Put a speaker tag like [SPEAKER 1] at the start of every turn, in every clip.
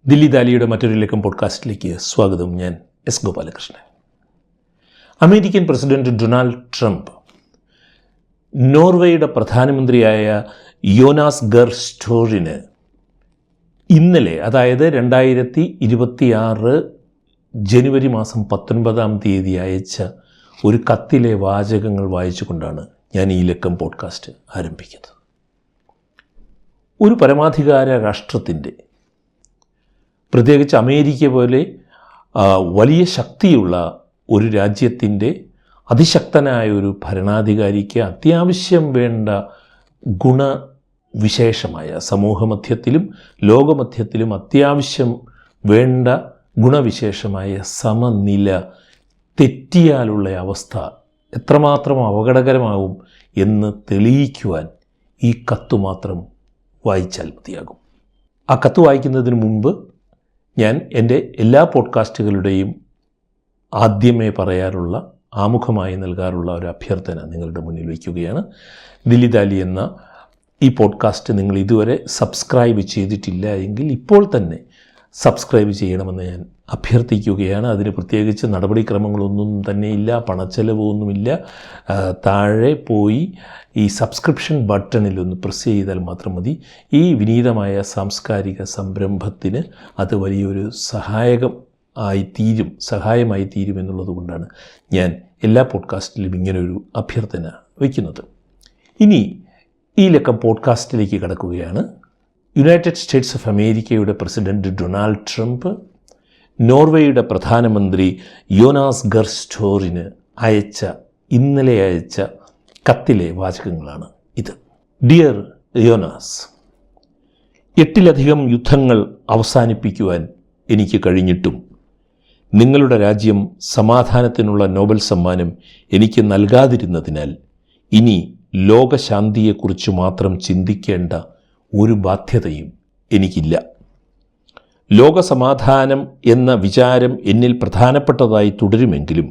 [SPEAKER 1] ദില്ലി ദാലിയുടെ മറ്റൊരു ലക്കം പോഡ്കാസ്റ്റിലേക്ക് സ്വാഗതം. ഞാൻ S Gopalakrishnan. American president Donald Trump നോർവേയുടെ പ്രധാനമന്ത്രിയായ യോനാസ് ഗർ സ്റ്റോറിന് ഇന്നലെ, അതായത് 2026 ജനുവരി മാസം 19 അയച്ച ഒരു കത്തിലെ വാചകങ്ങൾ വായിച്ചുകൊണ്ടാണ് ഞാൻ ഈ ലക്കം പോഡ്കാസ്റ്റ് ആരംഭിക്കുന്നത്. ഒരു പരമാധികാര രാഷ്ട്രത്തിൻ്റെ, പ്രത്യേകിച്ച് അമേരിക്ക പോലെ വലിയ ശക്തിയുള്ള ഒരു രാജ്യത്തിൻ്റെ അതിശക്തനായ ഒരു ഭരണാധികാരിക്ക് അത്യാവശ്യം വേണ്ട ഗുണവിശേഷമായ, സമൂഹമധ്യത്തിലും ലോകമധ്യത്തിലും അത്യാവശ്യം വേണ്ട ഗുണവിശേഷമായ സമനില തെറ്റിയാലുള്ള അവസ്ഥ എത്രമാത്രം അപകടകരമാവും എന്ന് തെളിയിക്കുവാൻ ഈ കത്ത് മാത്രം വായിച്ചാൽ മതിയാകും. ആ കത്ത് വായിക്കുന്നതിന് മുമ്പ് ഞാൻ എൻ്റെ എല്ലാ പോഡ്കാസ്റ്റുകളുടെയും ആദ്യമേ പറയാറുള്ള, ആമുഖമായി നൽകാറുള്ള ഒരു അഭ്യർത്ഥന നിങ്ങളുടെ മുന്നിൽ വയ്ക്കുകയാണ്. ദില്ലി ദാലി എന്ന ഈ പോഡ്കാസ്റ്റ് നിങ്ങൾ ഇതുവരെ സബ്സ്ക്രൈബ് ചെയ്തിട്ടില്ല എങ്കിൽ ഇപ്പോൾ തന്നെ സബ്സ്ക്രൈബ് ചെയ്യണമെന്ന് ഞാൻ അഭ്യർത്ഥിക്കുകയാണ്. അതിന് പ്രത്യേകിച്ച് നടപടിക്രമങ്ങളൊന്നും തന്നെയില്ല, പണച്ചെലവൊന്നുമില്ല. താഴെ പോയി ഈ സബ്സ്ക്രിപ്ഷൻ ബട്ടണിലൊന്ന് പ്രസ് ചെയ്താൽ മാത്രം മതി. ഈ വിനീതമായ സാംസ്കാരിക സംരംഭത്തിന് അത് വലിയൊരു സഹായമായി തീരും എന്നുള്ളത് കൊണ്ടാണ് ഞാൻ എല്ലാ പോഡ്കാസ്റ്റിലും ഇങ്ങനൊരു അഭ്യർത്ഥന വയ്ക്കുന്നത്. ഇനി ഈ ലക്കം പോഡ്കാസ്റ്റിലേക്ക് കടക്കുകയാണ്. യുണൈറ്റഡ് സ്റ്റേറ്റ്സ് ഓഫ് അമേരിക്കയുടെ പ്രസിഡന്റ് ഡൊണാൾഡ് ട്രംപ് നോർവേയുടെ പ്രധാനമന്ത്രി യോനാസ് ഗർ സ്റ്റോറിന് ഇന്നലെ അയച്ച കത്തിലെ വാചകങ്ങളാണ് ഇത്. ഡിയർ യോനാസ്, 8-ലധികം യുദ്ധങ്ങൾ അവസാനിപ്പിക്കുവാൻ എനിക്ക് കഴിഞ്ഞിട്ടും നിങ്ങളുടെ രാജ്യം സമാധാനത്തിനുള്ള നോബൽ സമ്മാനം എനിക്ക് നൽകാതിരുന്നതിനാൽ ഇനി ലോകശാന്തിയെക്കുറിച്ച് മാത്രം ചിന്തിക്കേണ്ട ഒരു ബാധ്യതയും എനിക്കില്ല. ലോകസമാധാനം എന്ന വിചാരം എന്നിൽ പ്രധാനപ്പെട്ടതായി തുടരുമെങ്കിലും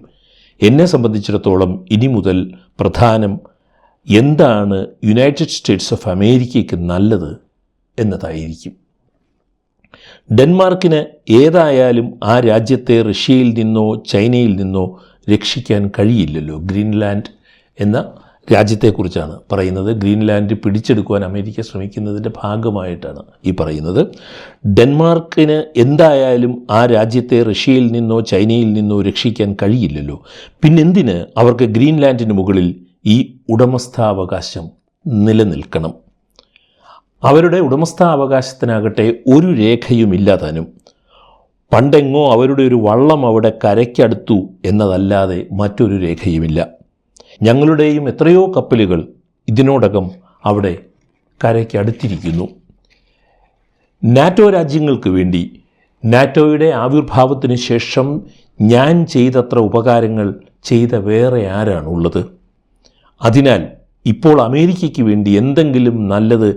[SPEAKER 1] എന്നെ സംബന്ധിച്ചിടത്തോളം ഇനി മുതൽ പ്രധാനം എന്താണ് യുണൈറ്റഡ് സ്റ്റേറ്റ്സ് ഓഫ് അമേരിക്കയ്ക്ക് നല്ലത് എന്നതായിരിക്കും. ഡെൻമാർക്കിന് ഏതായാലും ആ രാജ്യത്തെ റഷ്യയിൽ നിന്നോ ചൈനയിൽ നിന്നോ രക്ഷിക്കാൻ കഴിയില്ലല്ലോ. ഗ്രീൻലാൻഡ് എന്ന രാജ്യത്തെക്കുറിച്ചാണ് പറയുന്നത്. ഗ്രീൻലാൻഡ് പിടിച്ചെടുക്കുവാൻ അമേരിക്ക ശ്രമിക്കുന്നതിൻ്റെ ഭാഗമായിട്ടാണ് ഈ പറയുന്നത്. ഡെൻമാർക്കിന് എന്തായാലും ആ രാജ്യത്തെ റഷ്യയിൽ നിന്നോ ചൈനയിൽ നിന്നോ രക്ഷിക്കാൻ കഴിയില്ലല്ലോ. പിന്നെന്തിന് അവർക്ക് ഗ്രീൻലാൻഡിന് മുകളിൽ ഈ ഉടമസ്ഥാവകാശം നിലനിൽക്കണം? അവരുടെ ഉടമസ്ഥാവകാശത്തിനാകട്ടെ ഒരു രേഖയുമില്ലാതാനും പണ്ടെങ്ങോ അവരുടെ ഒരു വള്ളം അവിടെ കരയ്ക്കടുത്തു എന്നതല്ലാതെ മറ്റൊരു രേഖയുമില്ല. ഞങ്ങളുടെയും എത്രയോ കപ്പലുകൾ ഇതിനോടകം അവിടെ കരയ്ക്കടുത്തിരിക്കുന്നു. നാറ്റോ രാജ്യങ്ങൾക്ക് വേണ്ടി നാറ്റോയുടെ ആവിർഭാവത്തിന് ശേഷം ഞാൻ ചെയ്തത്ര ഉപകാരങ്ങൾ ചെയ്ത വേറെ ആരാണുള്ളത്? അതിനാൽ ഇപ്പോൾ അമേരിക്കയ്ക്ക് വേണ്ടി എന്തെങ്കിലും നല്ലത്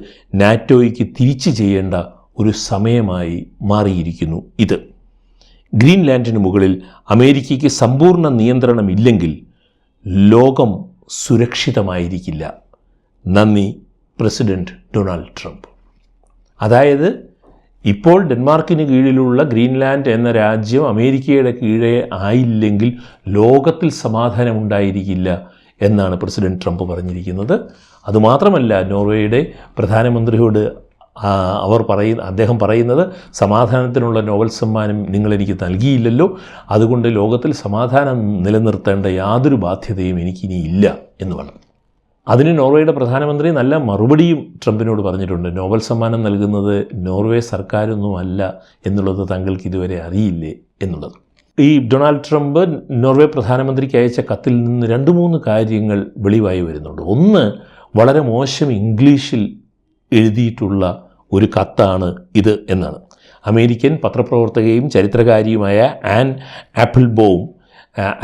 [SPEAKER 1] നാറ്റോയ്ക്ക് തിരിച്ചു ചെയ്യേണ്ട ഒരു സമയമായി മാറിയിരിക്കുന്നു ഇത്. ഗ്രീൻലാൻഡിന് മുകളിൽ അമേരിക്കയ്ക്ക് സമ്പൂർണ്ണ നിയന്ത്രണമില്ലെങ്കിൽ ലോകം സുരക്ഷിതമായിരിക്കില്ല. നന്ദി, പ്രസിഡന്റ് ഡൊണാൾഡ് ട്രംപ്. അതായത് ഇപ്പോൾ ഡെൻമാർക്കിന് കീഴിലുള്ള ഗ്രീൻലാൻഡ് എന്ന രാജ്യം അമേരിക്കയുടെ കീഴേ ആയില്ലെങ്കിൽ ലോകത്തിൽ സമാധാനമുണ്ടായിരിക്കില്ല എന്നാണ് പ്രസിഡന്റ് ട്രംപ് പറഞ്ഞിരിക്കുന്നത്. അതുമാത്രമല്ല, നോർവേയുടെ പ്രധാനമന്ത്രിയോട് അദ്ദേഹം പറയുന്നത്, സമാധാനത്തിനുള്ള നോബൽ സമ്മാനം നിങ്ങളെനിക്ക് നൽകിയില്ലല്ലോ, അതുകൊണ്ട് ലോകത്തിൽ സമാധാനം നിലനിർത്തേണ്ട യാതൊരു ബാധ്യതയും എനിക്കിനിയില്ല എന്നുമാണ്. അതിന് നോർവേയുടെ പ്രധാനമന്ത്രി നല്ല മറുപടിയും ട്രംപിനോട് പറഞ്ഞിട്ടുണ്ട്. നോബൽ സമ്മാനം നൽകുന്നത് നോർവേ സർക്കാരൊന്നുമല്ല എന്നുള്ളത് താങ്കൾക്ക് ഇതുവരെ അറിയില്ലേ എന്നുള്ളത്. ഈ ഡൊണാൾഡ് ട്രംപ് നോർവേ പ്രധാനമന്ത്രിക്ക് അയച്ച കത്തിൽ നിന്ന് 2-3 കാര്യങ്ങൾ വെളിവായി വരുന്നുണ്ട്. ഒന്ന്, വളരെ മോശം ഇംഗ്ലീഷിൽ എഴുതിയിട്ടുള്ള ഒരു കത്താണ് ഇത് എന്നാണ്. അമേരിക്കൻ പത്രപ്രവർത്തകയും ചരിത്രകാരിയുമായ ആൻ ആപ്പിൾബോം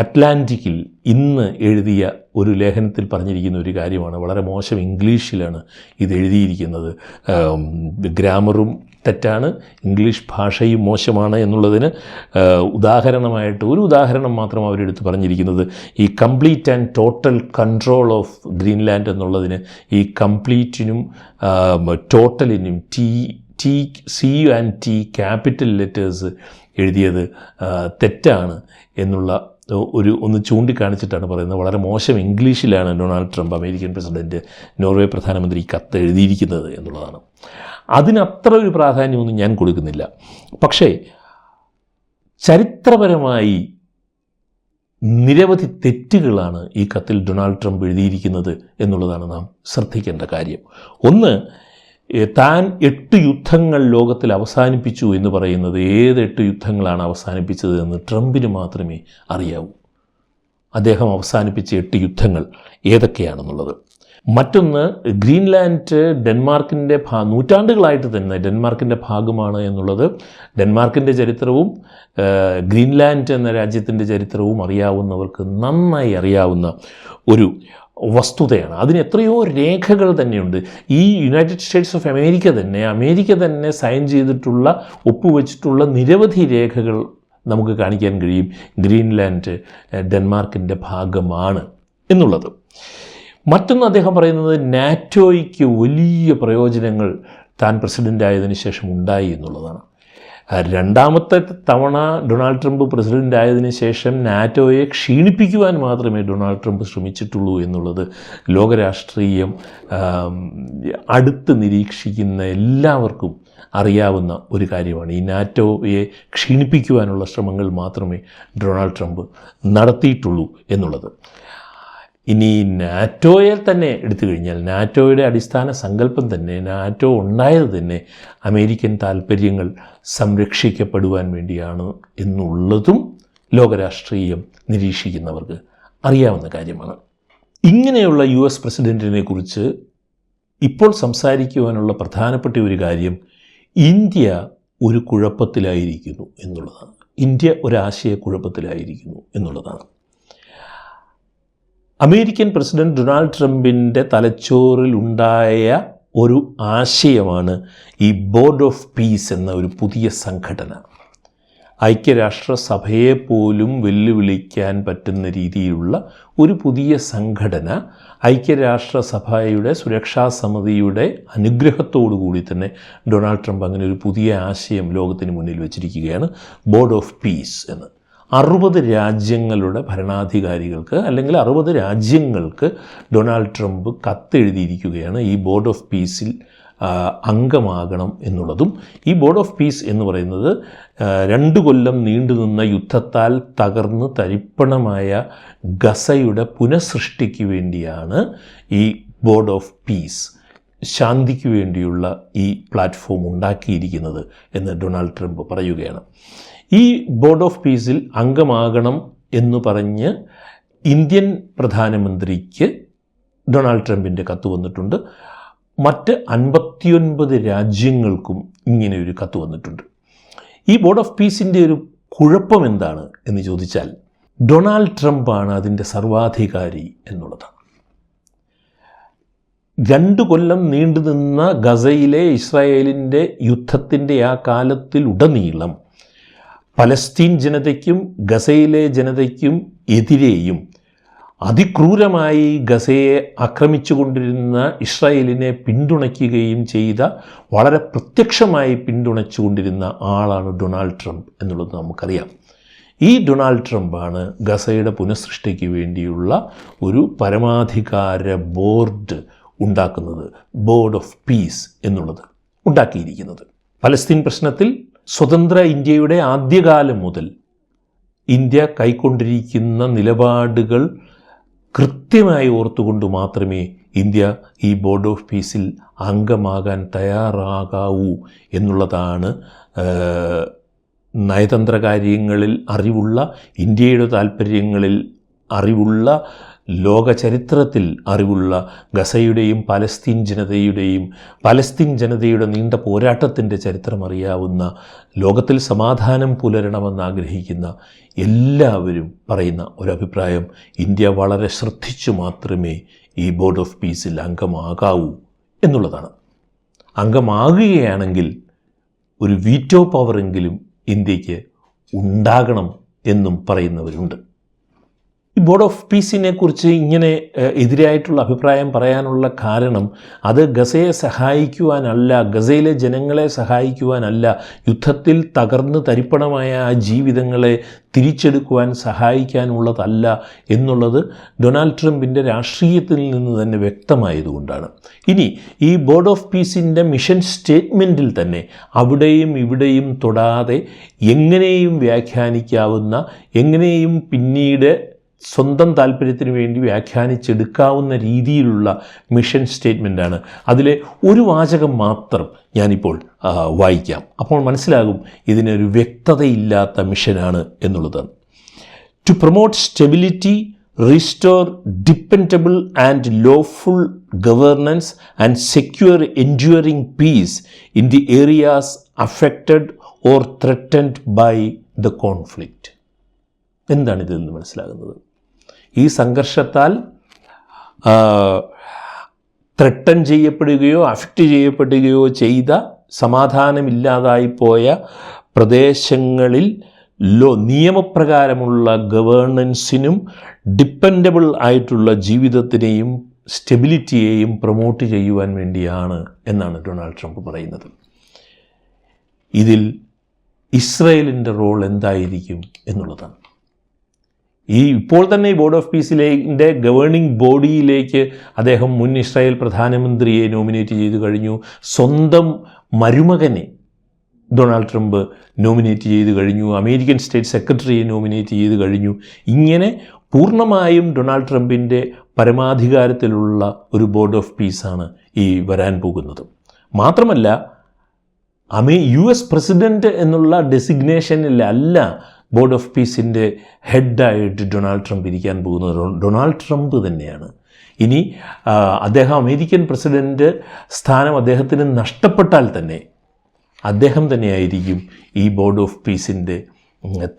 [SPEAKER 1] അറ്റ്ലാന്റിക്കിൽ ഇന്ന് എഴുതിയ ഒരു ലേഖനത്തിൽ പറഞ്ഞിരിക്കുന്ന ഒരു കാര്യമാണ്. വളരെ മോശം ഇംഗ്ലീഷിലാണ് ഇത് എഴുതിയിരിക്കുന്നത്. ഗ്രാമറും തെറ്റാണ്, ഇംഗ്ലീഷ് ഭാഷയും മോശമാണ് എന്നുള്ളതിന് ഒരു ഉദാഹരണം മാത്രം അവരെടുത്ത് പറഞ്ഞിരിക്കുന്നത് ഈ complete and total control of Greenland എന്നുള്ളതിന് ഈ കംപ്ലീറ്റിനും ടോട്ടലിനും CUNT ക്യാപിറ്റൽ ലെറ്റേഴ്സ് എഴുതിയത് തെറ്റാണ് എന്നുള്ള ഒന്ന് ചൂണ്ടിക്കാണിച്ചിട്ടാണ് പറയുന്നത്. വളരെ മോശം ഇംഗ്ലീഷിലാണ് Donald Trump American president Norway പ്രധാനമന്ത്രി കത്ത് എഴുതിയിരിക്കുന്നത് എന്നുള്ളതാണ്. അതിനത്ര ഒരു പ്രാധാന്യമൊന്നും ഞാൻ കൊടുക്കുന്നില്ല. പക്ഷേ ചരിത്രപരമായി നിരവധി തെറ്റുകളാണ് ഈ കത്തിൽ ഡൊണാൾഡ് ട്രംപ് എഴുതിയിരിക്കുന്നത് എന്നുള്ളതാണ് നാം ശ്രദ്ധിക്കേണ്ട കാര്യം. ഒന്ന്, താൻ 8 യുദ്ധങ്ങൾ ലോകത്തിൽ അവസാനിപ്പിച്ചു എന്ന് പറയുന്നത് ഏത് 8 യുദ്ധങ്ങളാണ് അവസാനിപ്പിച്ചത് എന്ന് ട്രംപിന് മാത്രമേ അറിയാവൂ. അദ്ദേഹം അവസാനിപ്പിച്ച 8 യുദ്ധങ്ങൾ ഏതൊക്കെയാണെന്നുള്ളത്. മറ്റൊന്ന്, ഗ്രീൻലാൻഡ് ഡെൻമാർക്കിൻ്റെ നൂറ്റാണ്ടുകളായിട്ട് തന്നെ ഡെൻമാർക്കിൻ്റെ ഭാഗമാണ് എന്നുള്ളത് ഡെൻമാർക്കിൻ്റെ ചരിത്രവും ഗ്രീൻലാൻഡ് എന്ന രാജ്യത്തിൻ്റെ ചരിത്രവും അറിയാവുന്നവർക്ക് നന്നായി അറിയാവുന്ന ഒരു വസ്തുതയാണ്. അതിന് എത്രയോ രേഖകൾ തന്നെയുണ്ട്. ഈ യുണൈറ്റഡ് സ്റ്റേറ്റ്സ് ഓഫ് അമേരിക്ക തന്നെ സൈൻ ചെയ്തിട്ടുള്ള ഒപ്പുവെച്ചിട്ടുള്ള നിരവധി രേഖകൾ നമുക്ക് കാണിക്കാൻ കഴിയും ഗ്രീൻലാൻഡ് ഡെൻമാർക്കിൻ്റെ ഭാഗമാണ് എന്നുള്ളത്. മറ്റൊന്ന് അദ്ദേഹം പറയുന്നത് നാറ്റോയ്ക്ക് വലിയ പ്രയോജനങ്ങൾ താൻ പ്രസിഡൻ്റ് ആയതിനു ശേഷം ഉണ്ടായി എന്നുള്ളതാണ്. രണ്ടാമത്തെ തവണ ഡൊണാൾഡ് ട്രംപ് പ്രസിഡൻ്റ് ആയതിനു ശേഷം നാറ്റോയെ ക്ഷീണിപ്പിക്കുവാൻ മാത്രമേ ഡൊണാൾഡ് ട്രംപ് ശ്രമിച്ചിട്ടുള്ളൂ എന്നുള്ളത് ലോകരാഷ്ട്രീയം അടുത്ത് നിരീക്ഷിക്കുന്ന എല്ലാവർക്കും അറിയാവുന്ന ഒരു കാര്യമാണ്. ഈ നാറ്റോയെ ക്ഷീണിപ്പിക്കുവാനുള്ള ശ്രമങ്ങൾ മാത്രമേ ഡൊണാൾഡ് ട്രംപ് നടത്തിയിട്ടുള്ളൂ എന്നുള്ളത്. ഇനി നാറ്റോയെ തന്നെ എടുത്തു കഴിഞ്ഞാൽ നാറ്റോയുടെ അടിസ്ഥാന സങ്കല്പം തന്നെ, നാറ്റോ ഉണ്ടായത് തന്നെ അമേരിക്കൻ താൽപ്പര്യങ്ങൾ സംരക്ഷിക്കപ്പെടുവാൻ വേണ്ടിയാണ് എന്നുള്ളതും ലോകരാഷ്ട്രീയം നിരീക്ഷിക്കുന്നവർക്ക് അറിയാവുന്ന കാര്യമാണ്. ഇങ്ങനെയുള്ള US പ്രസിഡൻറ്റിനെ കുറിച്ച് ഇപ്പോൾ സംസാരിക്കുവാനുള്ള പ്രധാനപ്പെട്ട ഒരു കാര്യം, ഇന്ത്യ ഒരു കുഴപ്പത്തിലായിരിക്കുന്നു എന്നുള്ളതാണ്. ഇന്ത്യ ഒരാശയക്കുഴപ്പത്തിലായിരിക്കുന്നു എന്നുള്ളതാണ്. അമേരിക്കൻ പ്രസിഡന്റ് ഡൊണാൾഡ് ട്രംപിൻ്റെ തലച്ചോറിൽ ഉണ്ടായ ഒരു ആശയമാണ് ഈ ബോർഡ് ഓഫ് പീസ് എന്ന ഒരു പുതിയ സംഘടന. ഐക്യരാഷ്ട്രസഭയെ പോലും വെല്ലുവിളിക്കാൻ പറ്റുന്ന രീതിയിലുള്ള ഒരു പുതിയ സംഘടന ഐക്യരാഷ്ട്രസഭയുടെ സുരക്ഷാ സമിതിയുടെ അനുഗ്രഹത്തോടു കൂടി തന്നെ ഡൊണാൾഡ് ട്രംപ് അങ്ങനെ ഒരു പുതിയ ആശയം ലോകത്തിന് മുന്നിൽ വച്ചിരിക്കുകയാണ്, ബോർഡ് ഓഫ് പീസ് എന്ന്. 60 രാജ്യങ്ങളുടെ ഭരണാധികാരികൾക്ക് അല്ലെങ്കിൽ 60 രാജ്യങ്ങൾക്ക് ഡൊണാൾഡ് ട്രംപ് കത്തെഴുതിയിരിക്കുകയാണ് ഈ ബോർഡ് ഓഫ് പീസിൽ അംഗമാകണം എന്നുള്ളതും. ഈ ബോർഡ് ഓഫ് പീസ് എന്ന് പറയുന്നത് 2 കൊല്ലം നീണ്ടുനിന്ന യുദ്ധത്താൽ തകർന്ന് തരിപ്പണമായ ഗസയുടെ പുനഃസൃഷ്ടിക്ക് വേണ്ടിയാണ് ഈ ബോർഡ് ഓഫ് പീസ്, ശാന്തിക്ക് വേണ്ടിയുള്ള ഈ പ്ലാറ്റ്ഫോം ഉണ്ടാക്കിയിരിക്കുന്നത് എന്ന് ഡൊണാൾഡ് ട്രംപ് പറയുകയാണ്. ഈ ബോർഡ് ഓഫ് പീസിൽ അംഗമാകണം എന്ന് പറഞ്ഞ് ഇന്ത്യൻ പ്രധാനമന്ത്രിക്ക് ഡൊണാൾഡ് ട്രംപിൻ്റെ കത്ത് വന്നിട്ടുണ്ട്. മറ്റ് 59 രാജ്യങ്ങൾക്കും ഇങ്ങനെ ഒരു കത്ത് വന്നിട്ടുണ്ട്. ഈ ബോർഡ് ഓഫ് പീസിൻ്റെ ഒരു കുഴപ്പം എന്താണ് എന്ന് ചോദിച്ചാൽ, ഡൊണാൾഡ് ട്രംപാണ് അതിൻ്റെ സർവാധികാരി എന്നുള്ളതാണ്. 2 കൊല്ലം നീണ്ടുനിന്ന ഗസയിലെ ഇസ്രായേലിൻ്റെ യുദ്ധത്തിൻ്റെ ആ കാലത്തിലുടനീളം പലസ്തീൻ ജനതയ്ക്കും ഗസയിലെ ജനതയ്ക്കും എതിരെയും അതിക്രൂരമായി ഗസയെ ആക്രമിച്ചുകൊണ്ടിരുന്ന ഇസ്രായേലിനെ പിന്തുണയ്ക്കുകയും ചെയ്ത, വളരെ പ്രത്യക്ഷമായി പിന്തുണച്ചുകൊണ്ടിരുന്ന ആളാണ് ഡൊണാൾഡ് ട്രംപ് എന്നുള്ളത് നമുക്കറിയാം. ഈ ഡൊണാൾഡ് ട്രംപാണ് ഗസയുടെ പുനഃസൃഷ്ടിക്ക് വേണ്ടിയുള്ള ഒരു പരമാധികാര ബോർഡ് ഉണ്ടാക്കുന്നത്, ബോർഡ് ഓഫ് പീസ് എന്നുള്ളത് ഉണ്ടാക്കിയിരിക്കുന്നത്. പലസ്തീൻ പ്രശ്നത്തിൽ സ്വതന്ത്ര ഇന്ത്യയുടെ ആദ്യകാലം മുതൽ ഇന്ത്യ കൈക്കൊണ്ടിരിക്കുന്ന നിലപാടുകൾ കൃത്യമായി ഓർത്തുകൊണ്ട് മാത്രമേ ഇന്ത്യ ഈ ബോർഡ് ഓഫ് പീസിൽ അംഗമാകാൻ തയ്യാറാകാവൂ എന്നുള്ളതാണ് നയതന്ത്ര കാര്യങ്ങളിൽ അറിവുള്ള, ഇന്ത്യയുടെ താൽപ്പര്യങ്ങളിൽ അറിവുള്ള, ലോക ചരിത്രത്തിൽ അറിവുള്ള ഗസയുടെയും പലസ്തീൻ ജനതയുടെ നീണ്ട പോരാട്ടത്തിൻ്റെ ചരിത്രം അറിയാവുന്ന, ലോകത്തിൽ സമാധാനം പുലരണമെന്നാഗ്രഹിക്കുന്ന എല്ലാവരും പറയുന്ന ഒരഭിപ്രായം, ഇന്ത്യ വളരെ ശ്രദ്ധിച്ചു മാത്രമേ ഈ ബോർഡ് ഓഫ് പീസിൽ അംഗമാകാവൂ എന്നുള്ളതാണ്. അംഗമാകുകയാണെങ്കിൽ ഒരു വീറ്റോ പവറെങ്കിലും ഇന്ത്യക്ക് ഉണ്ടാകണം എന്നും പറയുന്നവരുണ്ട്. ഈ ബോർഡ് ഓഫ് പീസിനെ കുറിച്ച് ഇങ്ങനെ എതിരായിട്ടുള്ള അഭിപ്രായം പറയാനുള്ള കാരണം അത് ഗസയെ സഹായിക്കുവാനല്ല, ഗസയിലെ ജനങ്ങളെ സഹായിക്കുവാനല്ല, യുദ്ധത്തിൽ തകർന്ന് തരിപ്പണമായ ആ ജീവിതങ്ങളെ തിരിച്ചെടുക്കുവാൻ സഹായിക്കാനുള്ളതല്ല എന്നുള്ളത് ഡൊണാൾഡ് ട്രംപിൻ്റെ രാഷ്ട്രീയത്തിൽ നിന്ന് തന്നെ വ്യക്തമായതുകൊണ്ടാണ്. ഇനി ഈ ബോർഡ് ഓഫ് പീസിൻ്റെ മിഷൻ സ്റ്റേറ്റ്മെൻറ്റിൽ തന്നെ അവിടെയും ഇവിടെയും തൊടാതെ എങ്ങനെയും വ്യാഖ്യാനിക്കാവുന്ന, എങ്ങനെയും പിന്നീട് സ്വന്തം താല്പര്യത്തിന് വേണ്ടി വ്യാഖ്യാനിച്ചെടുക്കാവുന്ന രീതിയിലുള്ള മിഷൻ സ്റ്റേറ്റ്മെൻറ്റാണ്. അതിലെ ഒരു വാചകം മാത്രം ഞാനിപ്പോൾ വായിക്കാം. അപ്പോൾ മനസ്സിലാകും ഇതിനൊരു വ്യക്തതയില്ലാത്ത മിഷനാണ് എന്നുള്ളത്. To promote stability, restore dependable and lawful governance and secure enduring peace in the areas affected or threatened by the conflict. എന്താണ് ഇതിൽ നിന്ന് മനസ്സിലാകുന്നത്? ഈ സംഘർഷത്താൽ ത്രട്ടൺ ചെയ്യപ്പെടുകയോ അഫക്റ്റ് ചെയ്യപ്പെടുകയോ ചെയ്ത, സമാധാനമില്ലാതായിപ്പോയ പ്രദേശങ്ങളിൽ നിയമപ്രകാരമുള്ള ഗവേണൻസിനും ഡിപ്പെൻഡബിൾ ആയിട്ടുള്ള ജീവിതത്തിനെയും സ്റ്റെബിലിറ്റിയെയും പ്രൊമോട്ട് ചെയ്യുവാൻ വേണ്ടിയാണ് എന്നാണ് ഡൊണാൾഡ് ട്രംപ് പറയുന്നത്. ഇതിൽ ഇസ്രയേലിൻ്റെ റോൾ എന്തായിരിക്കും എന്നുള്ളതാണ്. ഇപ്പോൾ തന്നെ ഈ ബോർഡ് ഓഫ് പീസിൻ്റെ ഗവേണിംഗ് ബോഡിയിലേക്ക് അദ്ദേഹം മുൻ ഇസ്രായേൽ പ്രധാനമന്ത്രിയെ നോമിനേറ്റ് ചെയ്തു കഴിഞ്ഞു. സ്വന്തം മരുമകനെ ഡൊണാൾഡ് ട്രംപ് നോമിനേറ്റ് ചെയ്ത് കഴിഞ്ഞു. അമേരിക്കൻ സ്റ്റേറ്റ് സെക്രട്ടറിയെ നോമിനേറ്റ് ചെയ്ത് കഴിഞ്ഞു. ഇങ്ങനെ പൂർണ്ണമായും ഡൊണാൾഡ് ട്രംപിൻ്റെ പരമാധികാരത്തിലുള്ള ഒരു ബോർഡ് ഓഫ് പീസാണ് ഈ വരാൻ പോകുന്നത്. മാത്രമല്ല US പ്രസിഡൻറ്റ് എന്നുള്ള ഡെസിഗ്നേഷനിലല്ല ബോർഡ് ഓഫ് പീസിൻ്റെ ഹെഡായിട്ട് ഡൊണാൾഡ് ട്രംപ് ഇരിക്കാൻ പോകുന്നത് ഡൊണാൾഡ് ട്രംപ് തന്നെയാണ്. ഇനി അദ്ദേഹം അമേരിക്കൻ പ്രസിഡൻറ്റ് സ്ഥാനം അദ്ദേഹത്തിന് നഷ്ടപ്പെട്ടാൽ തന്നെ അദ്ദേഹം തന്നെയായിരിക്കും ഈ ബോർഡ് ഓഫ് പീസിൻ്റെ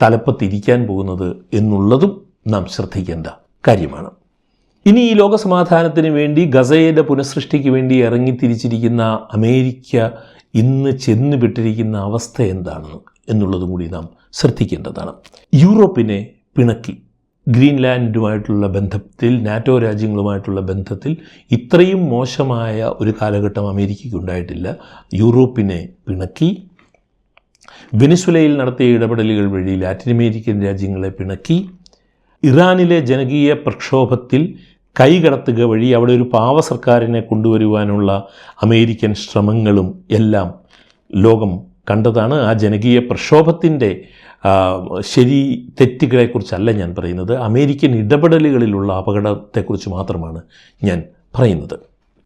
[SPEAKER 1] തലപ്പത്തിരിക്കാൻ പോകുന്നത് എന്നുള്ളതും നാം ശ്രദ്ധിക്കേണ്ട കാര്യമാണ്. ഇനി ഈ ലോകസമാധാനത്തിന് വേണ്ടി, ഗസയുടെ പുനഃസൃഷ്ടിക്ക് വേണ്ടി ഇറങ്ങിത്തിരിച്ചിരിക്കുന്ന അമേരിക്ക ഇന്ന് ചെന്നുപെട്ടിരിക്കുന്ന അവസ്ഥ എന്താണ് എന്നുള്ളതും കൂടി നാം ശ്രദ്ധിക്കേണ്ടതാണ്. യൂറോപ്പിനെ പിണക്കി, ഗ്രീൻലാൻഡുമായിട്ടുള്ള ബന്ധത്തിൽ, നാറ്റോ രാജ്യങ്ങളുമായിട്ടുള്ള ബന്ധത്തിൽ ഇത്രയും മോശമായ ഒരു കാലഘട്ടം അമേരിക്കയ്ക്ക് ഉണ്ടായിട്ടില്ല. യൂറോപ്പിനെ പിണക്കി, വെനിസ്വേലയിൽ നടത്തിയ ഇടപെടലുകൾ വഴി ലാറ്റിൻ അമേരിക്കൻ രാജ്യങ്ങളെ പിണക്കി, ഇറാനിലെ ജനകീയ പ്രക്ഷോഭത്തിൽ കൈകടത്തുക വഴി അവിടെ ഒരു പാവ സർക്കാരിനെ കൊണ്ടുവരുവാനുള്ള അമേരിക്കൻ ശ്രമങ്ങളും എല്ലാം ലോകം കണ്ടതാണ്. ആ ജനകീയ പ്രക്ഷോഭത്തിൻ്റെ ശരി തെറ്റുകളെക്കുറിച്ചല്ല ഞാൻ പറയുന്നത്, അമേരിക്കൻ ഇടപെടലുകളിലുള്ള അപകടത്തെക്കുറിച്ച് മാത്രമാണ് ഞാൻ പറയുന്നത്.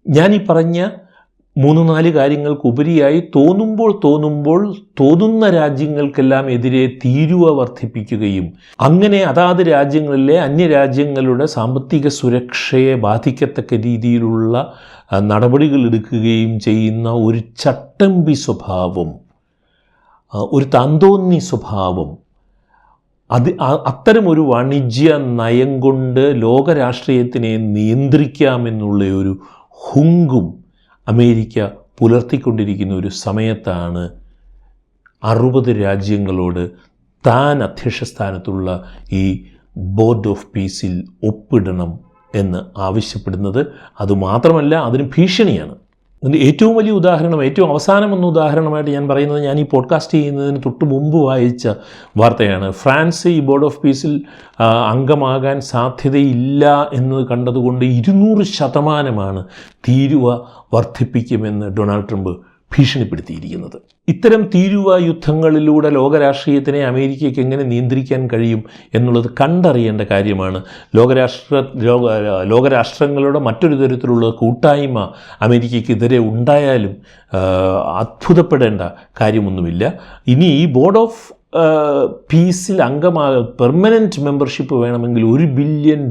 [SPEAKER 1] ഞാൻ ഈ പറഞ്ഞ 3-4 കാര്യങ്ങൾക്കുപരിയായി തോന്നുന്ന രാജ്യങ്ങൾക്കെല്ലാം എതിരെ തീരുവ വർദ്ധിപ്പിക്കുകയും അങ്ങനെ അതാത് രാജ്യങ്ങളിലെ അന്യരാജ്യങ്ങളുടെ സാമ്പത്തിക സുരക്ഷയെ ബാധിക്കത്തക്ക രീതിയിലുള്ള നടപടികൾ എടുക്കുകയും ചെയ്യുന്ന ഒരു ചട്ടമ്പി സ്വഭാവം, ഒരു താന്തോന്നി സ്വഭാവം, അത്തരമൊരു വാണിജ്യ നയം കൊണ്ട് ലോകരാഷ്ട്രീയത്തിനെ നിയന്ത്രിക്കാമെന്നുള്ള ഒരു ഹുങ്കും അമേരിക്ക പുലർത്തിക്കൊണ്ടിരിക്കുന്ന ഒരു സമയത്താണ് 60 രാജ്യങ്ങളോട് താൻ അധ്യക്ഷ സ്ഥാനത്തുള്ള ഈ ബോർഡ് ഓഫ് പീസിൽ ഒപ്പിടണം എന്ന് ആവശ്യപ്പെടുന്നത്. അതുമാത്രമല്ല, അതിന് ഭീഷണിയാണ്. അതിൻ്റെ ഏറ്റവും വലിയ ഉദാഹരണം, ഏറ്റവും അവസാനം ഒന്ന് ഉദാഹരണമായിട്ട് ഞാൻ പറയുന്നത്, ഞാൻ ഈ പോഡ്കാസ്റ്റ് ചെയ്യുന്നതിന് തൊട്ട് മുമ്പ് വായിച്ച വാർത്തയാണ്. ഫ്രാൻസ് ഈ ബോർഡ് ഓഫ് പീസിൽ അംഗമാകാൻ സാധ്യതയില്ല എന്ന് കണ്ടതുകൊണ്ട് 200% തീരുവ വർദ്ധിപ്പിക്കുമെന്ന് ഡൊണാൾഡ് ട്രംപ് ഭീഷണിപ്പെടുത്തിയിരിക്കുന്നത്. ഇത്തരം തീരുവ യുദ്ധങ്ങളിലൂടെ ലോകരാഷ്ട്രീയത്തിനെ അമേരിക്കയ്ക്ക് എങ്ങനെ നിയന്ത്രിക്കാൻ കഴിയും എന്നുള്ളത് കണ്ടറിയേണ്ട കാര്യമാണ്. ലോകരാഷ്ട്രങ്ങളുടെ മറ്റൊരു തരത്തിലുള്ള കൂട്ടായ്മ അമേരിക്കയ്ക്കെതിരെ ഉണ്ടായാലും അത്ഭുതപ്പെടേണ്ട കാര്യമൊന്നുമില്ല. ഇനി ഈ ബോർഡ് ഓഫ് പീസിൽ പെർമനൻറ്റ് മെമ്പർഷിപ്പ് വേണമെങ്കിൽ $1 ബില്യൺ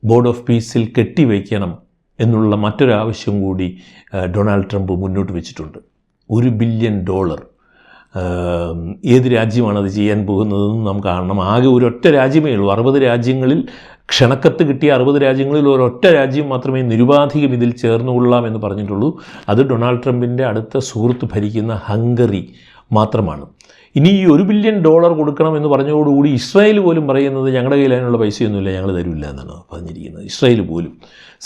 [SPEAKER 1] ബോർഡ് ഓഫ് പീസിൽ കെട്ടിവയ്ക്കണം എന്നുള്ള മറ്റൊരാവശ്യം കൂടി ഡൊണാൾഡ് ട്രംപ് മുന്നോട്ട് വെച്ചിട്ടുണ്ട്. $1 ബില്യൺ. ഏത് രാജ്യമാണത് ചെയ്യാൻ പോകുന്നതെന്ന് നാം കാണണം. ആകെ ഒരൊറ്റ രാജ്യമേ ഉള്ളൂ. 60 രാജ്യങ്ങളിൽ ക്ഷണക്കത്ത് കിട്ടിയ 60 രാജ്യങ്ങളിൽ ഒരൊറ്റ രാജ്യം മാത്രമേ നിരുപാധികം ഇതിൽ ചേർന്നുകൊള്ളാം എന്ന് പറഞ്ഞിട്ടുള്ളൂ. അത് ഡൊണാൾഡ് ട്രംപിൻ്റെ അടുത്ത സുഹൃത്ത് ഭരിക്കുന്ന ഹംഗറി മാത്രമാണ്. ഇനി ഈ $1 ബില്യൺ കൊടുക്കണം എന്ന് പറഞ്ഞതോടുകൂടി ഇസ്രായേൽ പോലും പറയുന്നത് ഞങ്ങളുടെ കയ്യിൽ അതിനുള്ള പൈസയൊന്നുമില്ല, ഞങ്ങൾ തരില്ല എന്നാണ് പറഞ്ഞിരിക്കുന്നത്. ഇസ്രായേൽ പോലും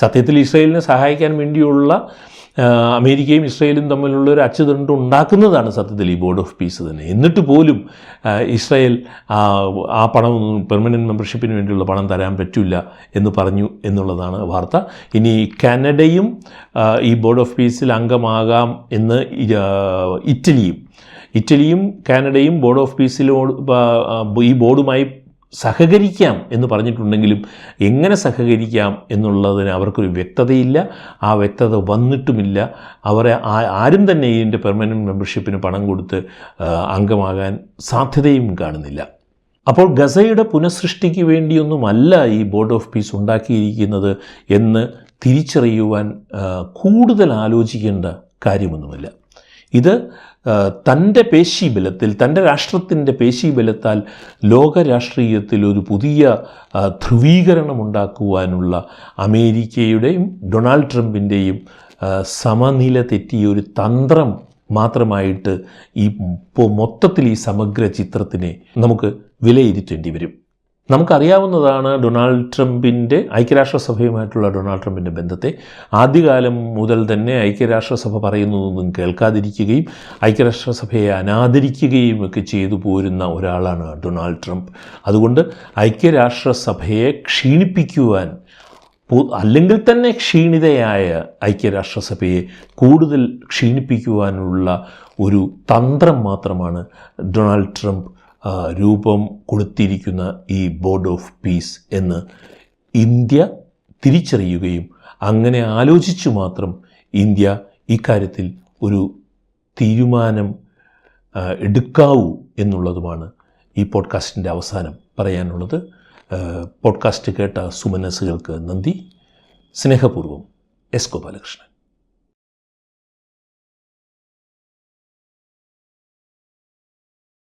[SPEAKER 1] സത്യത്തിൽ ഇസ്രായേലിനെ സഹായിക്കാൻ വേണ്ടിയുള്ള അമേരിക്കയും ഇസ്രായേലും തമ്മിലുള്ള ഒരു അച്ചുതണ്ട് ഉണ്ടാക്കുന്നതാണ് സത്യത്തിൽ ഈ ബോർഡ് ഓഫ് പീസ് തന്നെ. എന്നിട്ട് പോലും ഇസ്രായേൽ ആ പണം പെർമനൻറ്റ് മെമ്പർഷിപ്പിന് വേണ്ടിയുള്ള പണം തരാൻ പറ്റില്ല എന്ന് പറഞ്ഞു എന്നുള്ളതാണ് വാർത്ത. ഇനി കാനഡയും ഈ ബോർഡ് ഓഫ് പീസിൽ അംഗമാകാം എന്ന് ഇറ്റലിയും കാനഡയും ബോർഡ് ഓഫ് പീസിലോട് ഈ ബോർഡുമായി സഹകരിക്കാം എന്ന് പറഞ്ഞിട്ടുണ്ടെങ്കിലും എങ്ങനെ സഹകരിക്കാം എന്നുള്ളതിന് അവർക്കൊരു വ്യക്തതയില്ല. ആ വ്യക്തത വന്നിട്ടുമില്ല. അവരെ ആരും തന്നെ ഇതിൻ്റെ പെർമനൻറ്റ് മെമ്പർഷിപ്പിന് പണം കൊടുത്ത് അംഗമാകാൻ സാധ്യതയും കാണുന്നില്ല. അപ്പോൾ ഗസയുടെ പുനഃസൃഷ്ടിക്ക് വേണ്ടിയൊന്നുമല്ല ഈ ബോർഡ് ഓഫ് പീസ് ഉണ്ടാക്കിയിരിക്കുന്നത് എന്ന് തിരിച്ചറിയുവാൻ കൂടുതൽ ആലോചിക്കേണ്ട കാര്യമൊന്നുമില്ല. ഇത് തൻ്റെ പേശീബലത്തിൽ, തൻ്റെ രാഷ്ട്രത്തിൻ്റെ പേശീബലത്താൽ ലോക രാഷ്ട്രീയത്തിൽ ഒരു പുതിയ ധ്രുവീകരണം ഉണ്ടാക്കുവാനുള്ള അമേരിക്കയുടെയും ഡൊണാൾഡ് ട്രംപിൻ്റെയും സമനില തെറ്റിയ ഒരു തന്ത്രം മാത്രമായിട്ട് ഈ മൊത്തത്തിൽ ഈ സമഗ്ര ചിത്രത്തിനെ നമുക്ക് വിലയിരുത്തേണ്ടി വരും. നമുക്കറിയാവുന്നതാണ് ഡൊണാൾഡ് ട്രംപിൻ്റെ ഐക്യരാഷ്ട്രസഭയുമായിട്ടുള്ള ഡൊണാൾഡ് ട്രംപിൻ്റെ ബന്ധത്തെ. ആദ്യകാലം മുതൽ തന്നെ ഐക്യരാഷ്ട്രസഭ പറയുന്നതൊന്നും കേൾക്കാതിരിക്കുകയും ഐക്യരാഷ്ട്രസഭയെ അനാദരിക്കുകയും ഒക്കെ ചെയ്തു പോരുന്ന ഒരാളാണ് ഡൊണാൾഡ് ട്രംപ്. അതുകൊണ്ട് ഐക്യരാഷ്ട്രസഭയെ ക്ഷീണിപ്പിക്കുവാൻ, അല്ലെങ്കിൽ തന്നെ ക്ഷീണിതയായ ഐക്യരാഷ്ട്രസഭയെ കൂടുതൽ ക്ഷീണിപ്പിക്കുവാനുള്ള ഒരു തന്ത്രം മാത്രമാണ് ഡൊണാൾഡ് ട്രംപ് രൂപം കൊടുത്തിരിക്കുന്ന ഈ ബോർഡ് ഓഫ് പീസ് എന്ന് ഇന്ത്യ തിരിച്ചറിയുകയും അങ്ങനെ ആലോചിച്ചു മാത്രം ഇന്ത്യ ഇക്കാര്യത്തിൽ ഒരു തീരുമാനം എടുക്കാവൂ എന്നുള്ളതുമാണ് ഈ പോഡ്കാസ്റ്റിൻ്റെ അവസാനം പറയാനുള്ളത്. പോഡ്കാസ്റ്റ് കേട്ട സുമനസ്സുകൾക്ക് നന്ദി. സ്നേഹപൂർവ്വം എസ് ഗോപാലകൃഷ്ണൻ.